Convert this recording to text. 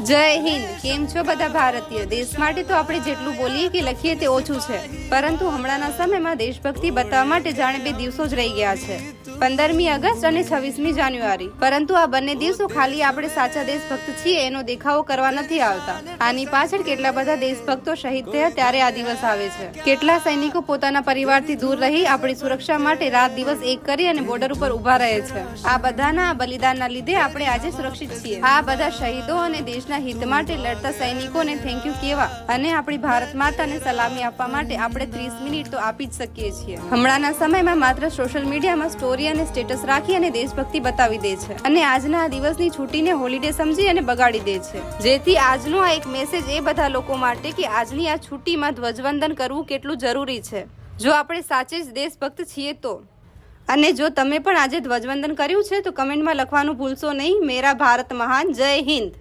જય હિન્દ. કેમ છો બધા ભારતીય? દેશ માટે તો આપણે જેટલું બોલીએ કે લખીએ તે ઓછું છે, પરંતુ હમણાંના સમયમાં દેશભક્તિ બતાવવા માટે જાણે 2 દિવસો જ રહી ગયા છે, 15મી ઓગસ્ટ અને 26મી જાન્યુઆરી. પરંતુ આ બંને દિવસો ખાલી આપણે સાચા દેશભક્ત છીએ એનો દેખાવો કરવા નથી આવતા. આની પાછળ કેટલા બધા દેશભક્તો શહીદ થયા ત્યારે આ દિવસ આવે છે. કેટલા સૈનિકો પોતાના પરિવારથી દૂર રહી આપણી સુરક્ષા માટે રાત દિવસ એક કરી અને બોર્ડર ઉપર ઉભા રહે છે. આ બધાના બલિદાનના લીધે આપણે આજે સુરક્ષિત છીએ. આ બધા શહીદો અને દેશના હિત માટે લડતા સૈનિકોને થેન્ક યુ કહેવા અને આપણી ભારત માતાને સલામી આપવા માટે આપણે 30 મિનિટ તો આપી જ શકીએ છીએ. હમણાંના સમયમાં માત્ર સોશિયલ મીડિયામાં સ્ટોરી અને સ્ટેટસ રાખી અને દેશભક્તિ બતાવી દે છે અને આજના આ દિવસની છૂટીને હોલિડે સમજી અને બગાડી દે છે. જેથી આજનો આ એક મેસેજ એ બધા લોકો માટે કે આજની આ છૂટીમાં ધ્વજવંદન કરવું કેટલું જરૂરી છે, જો આપણે સાચે જ દેશભક્ત છીએ તો. અને જો તમે પણ આજે ધ્વજવંદન કર્યું છે તો કમેન્ટમાં લખવાનું ભૂલશો નહીં. મેરા ભારત મહાન. જય હિન્દ.